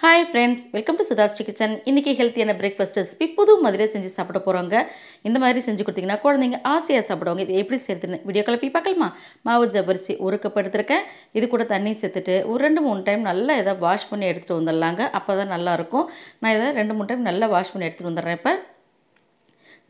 Hi friends, welcome to SudhaSri kitchen. இன்னைக்கு ஹெல்த்தியான breakfast recipe புது மாதிரியே செஞ்சு சாப்பிட போறோங்க. இந்த மாதிரி செஞ்சு கொடுத்தீங்கன்னா குழந்தைங்க ஆசையா சாப்பிடுவாங்க. இது எப்படி செய்யறதுன்னு வீடியோக்குள்ள போய் பார்க்கலாமா? மாவு ஜவ்வரிசி 1 கப் எடுத்துர்க்கேன். இது கூட தண்ணி சேர்த்துட்டு ஒரு 2-3 டைம் நல்லா இத வாஷ் பண்ணி எடுத்துட்டு வந்துடலாங்க. அப்பதான் நல்லா இருக்கும். நான் இத 2-3 டைம் நல்லா வாஷ் பண்ணி எடுத்துட்டு வந்துறேன் இப்ப.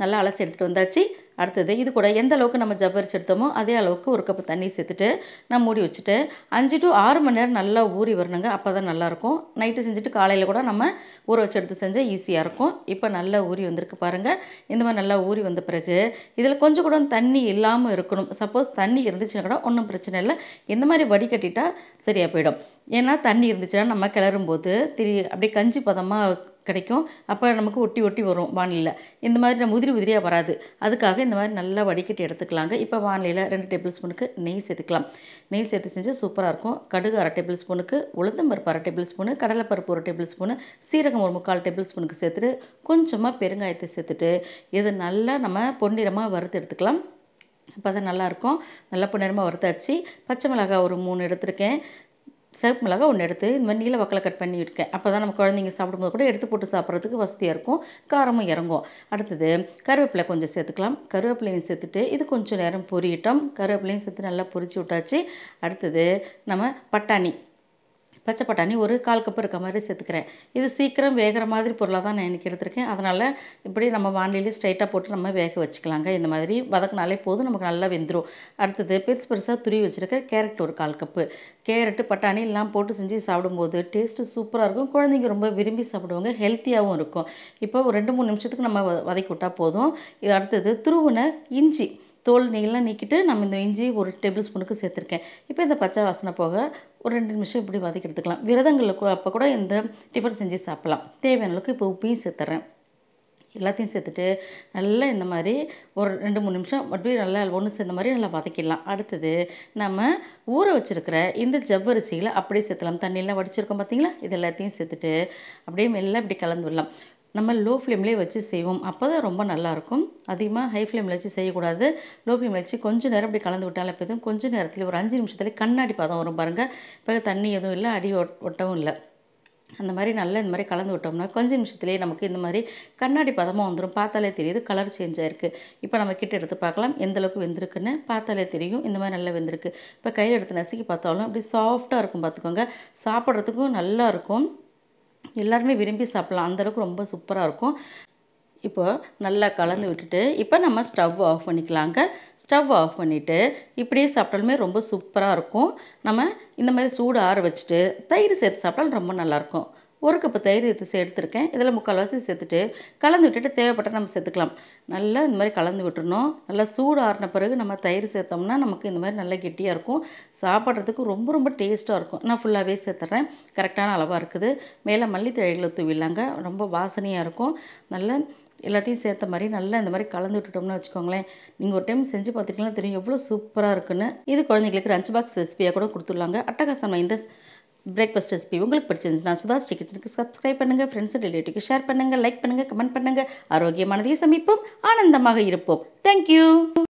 நல்லா அலசி எடுத்துட்டு வந்தாச்சு. அடுத்து இது கூட எந்த அளவுக்கு நம்ம ஜவ்வரிசி எடுத்தோமோ அதே அளவுக்கு 1 கப் தண்ணி சேர்த்துட்டு நான் மூடி வச்சுட்டு 5 to 6 மணி நேரம் நல்லா ஊறி வரணுங்க. அப்பதான் நல்லா இருக்கும். நைட் செஞ்சுட்டு காலையில கூட நம்ம ஊற வச்சு எடுத்து செஞ்சா ஈஸியா இருக்கும். இப்போ நல்லா ஊறி வந்திருக்கு பாருங்க. இந்த மாதிரி நல்லா ஊறி வந்த பிறகு இதுல கொஞ்சம் கூட தண்ணி இல்லாம இருக்கணும். சப்போஸ் தண்ணி இருந்துச்சுனா கூட ஒண்ணும் பிரச்சனை இல்ல. இந்த மாதிரி வடிகட்டிட்டா சரியா போய்டும். ஏன்னா தண்ணி இருந்துச்சுனா நம்ம கிளறும்போது அப்படியே கஞ்சி பதமா கிடைக்கும். அப்ப நமக்கு ஒட்டி ஒட்டி வரும் வாணலில. இந்த மாதிரி உதிரி உதிரியா வராது. அதுக்காக இந்த மாதிரி நல்லா வடிகட்டி எடுத்துக்கலாங்க. இப்போ வாணலில 2 டேபிள் ஸ்பூனுக்கு நெய் சேர்த்துக்கலாம். நெய் சேர்த்து செஞ்சா சூப்பரா இருக்கும். கடுகு 1/2 டேபிள் ஸ்பூனுக்கு, உளுந்தம் பருப்பு 1/2 டேபிள் ஸ்பூன், கடலை பருப்பு 1 டேபிள் ஸ்பூன், சீரகம் 1/4 டேபிள் ஸ்பூனுக்கு சேர்த்துட்டு கொஞ்சமா பெருங்காயத்தை சேர்த்துட்டு இது நல்லா நம்ம பொன்னிறமா வறுத்து எடுத்துக்கலாம். அப்பதான் நல்லா இருக்கும். நல்லா பொன்னிறமா வறுத்தாச்சு. பச்சை மிளகாய் ஒரு 3 எடுத்துர்க்கேன். சிவப்பு மிளகாய் 1 எடுத்து இந்த மாதிரி நீல வாக்கில் கட் பண்ணி இருக்கேன். அப்பதான் நம்ம குழந்தைங்க சாப்பிடும்போது கூட எடுத்து போட்டு சாப்பிட்றதுக்கு வசதியாக இருக்கும். காரமும் இறங்கும். அடுத்தது கருவேப்பிலை கொஞ்சம் சேர்த்துக்கலாம். கருவேப்பிலையும் சேர்த்துட்டு இது கொஞ்சம் நேரம் பொரியட்டும். கருவேப்பிலையும் சேர்த்து நல்லா பொரிச்சு விட்டாச்சு. அடுத்தது நம்ம பட்டாணி பச்சை பட்டாணி ஒரு 1/4 கப் இருக்க மாதிரி சேர்த்துக்கிறேன். இது சீக்கிரம் வேகிற மாதிரி பொருளாக தான் நான் இன்னைக்கு எடுத்திருக்கேன். அதனால் இப்படி நம்ம வாணலிலே ஸ்ட்ரைட்டாக போட்டு நம்ம வேக வச்சுக்கலாங்க. இந்த மாதிரி வதக்கினாலே போதும், நமக்கு நல்லா வெந்துடும். அடுத்தது பெருசாக துருவி வச்சுருக்க கேரட் ஒரு 1/4 கப்பு. கேரட்டு பட்டாணி எல்லாம் போட்டு செஞ்சு சாப்பிடும்போது டேஸ்ட்டு சூப்பராக இருக்கும். குழந்தைங்க ரொம்ப விரும்பி சாப்பிடுவாங்க. ஹெல்த்தியாகவும் இருக்கும். இப்போ ஒரு 2-3 நிமிஷத்துக்கு நம்ம வதக்கி விட்டால் போதும். இது அடுத்தது துருவின இஞ்சி தோல் நீங்கள்லாம் நீக்கிட்டு நம்ம இந்த இஞ்சி 1 டேபிள் ஸ்பூனுக்கு சேர்த்துருக்கேன். இப்போ இந்த பச்சை வாசனை போக ஒரு 2 நிமிஷம் இப்படி வதக்கி எடுத்துக்கலாம். விரதங்களுக்கு அப்போ கூட இந்த டிஃபன் செஞ்சு சாப்பிடலாம். தேவையான அளவுக்கு இப்போ உப்பையும் சேர்த்துறேன். எல்லாத்தையும் சேர்த்துட்டு நல்லா இந்த மாதிரி ஒரு 2-3 நிமிஷம் அப்படியே நல்லா ஒன்று சேர்ந்த மாதிரி நல்லா வதக்கிடலாம். அடுத்தது நம்ம ஊற வச்சுருக்கிற இந்த ஜவ்வரிசியில் அப்படியே சேர்த்துலாம். தண்ணியெல்லாம் வடிச்சிருக்கோம் பார்த்தீங்களா? இது எல்லாத்தையும் சேர்த்துட்டு அப்படியே மெல்ல இப்படி கலந்து விடலாம். நம்ம லோ ஃப்ளேம்லேயே வச்சு செய்வோம். அப்போ தான் ரொம்ப நல்லாயிருக்கும். அதிகமாக ஹை ஃப்ளேமில் வச்சு செய்யக்கூடாது. லோ ஃப்ளேமில் வச்சு கொஞ்சம் நேரம் இப்படி கலந்து விட்டாலும் எப்போதும் கொஞ்சம் நேரத்தில் ஒரு 5 நிமிஷத்துலேயே கண்ணாடி பதம் வரும் பாருங்கள். இப்போ தண்ணி எதுவும் இல்லை, அடி ஒட்டவும் இல்லை. அந்த மாதிரி நல்லா இந்த மாதிரி கலந்து விட்டோம்னா கொஞ்சம் நிமிஷத்துலேயே நமக்கு இந்த மாதிரி கண்ணாடி பதமாக வந்துடும். பார்த்தாலே தெரியுது கலர் சேஞ்ச் ஆகிருக்கு. இப்போ நம்ம கிட்ட எடுத்து பார்க்கலாம் எந்தளவுக்கு வெந்திருக்குன்னு. பார்த்தாலே தெரியும் இந்த மாதிரி நல்லா வெந்திருக்கு. இப்போ கையில் எடுத்து நசுக்கி பார்த்தாலும் அப்படி சாஃப்டாக இருக்கும் பார்த்துக்கோங்க. சாப்பிட்றதுக்கும் நல்லா இருக்கும். எல்லாருமே விரும்பி சாப்பிடலாம். அந்தளவுக்கு ரொம்ப சூப்பராக இருக்கும். இப்போ நல்லா கலந்து விட்டுட்டு இப்போ நம்ம ஸ்டவ் ஆஃப் பண்ணிக்கலாங்க. ஸ்டவ் ஆஃப் பண்ணிவிட்டு இப்படியே சாப்பிட்டாலுமே ரொம்ப சூப்பராக இருக்கும். நம்ம இந்த மாதிரி சூடு ஆற வச்சுட்டு தயிர் சேர்த்து சாப்பிட்டாலும் ரொம்ப நல்லாயிருக்கும். 1 கப் தயிர் எடுத்துருக்கேன். இதில் 3/4 சேர்த்துட்டு கலந்து விட்டுட்டு தேவைப்பட்டால் நம்ம சேர்த்துக்கலாம். நல்லா இந்த மாதிரி கலந்து விட்டுறணும். நல்லா சூடு ஆறின பிறகு நம்ம தயிர் சேர்த்தோம்னா நமக்கு இந்த மாதிரி நல்லா கெட்டியாக இருக்கும். சாப்பிட்றதுக்கு ரொம்ப ரொம்ப டேஸ்ட்டாக இருக்கும். நான் ஃபுல்லாகவே சேர்த்துட்றேன். கரெக்டான அளவாக இருக்குது. மேலே மல்லித்தழைகளை தூவிடலாங்க. ரொம்ப வாசனையாக இருக்கும். நல்லா எல்லாத்தையும் சேர்த்த மாதிரி நல்லா இந்த மாதிரி கலந்து விட்டுட்டோம்னு வச்சுக்கோங்களேன். நீங்கள் ஒரு டைம் செஞ்சு பார்த்துட்டீங்கன்னா தெரியும் எவ்வளோ சூப்பராக இருக்குன்னு. இது குழந்தைங்களுக்கு லஞ்ச் பாக்ஸ் ரெசிபியாக கூட கொடுத்துடலாங்க. அட்டகாசமாக இந்த பிரேக்ஃபாஸ்ட் ரெசிபி உங்களுக்கு பிடிச்சிருந்துச்சுன்னா SudhaSri கிச்சனுக்கு சப்ஸ்கிரைப் பண்ணுங்கள். ஃப்ரெண்ட்ஸ் ரிலேட்டிவ்க்கு ஷேர் பண்ணுங்கள், லைக் பண்ணுங்கள், கமெண்ட் பண்ணுங்கள். ஆரோக்கியமானதையும் சமைப்போம், ஆனந்தமாக இருப்போம். தேங்க்யூ.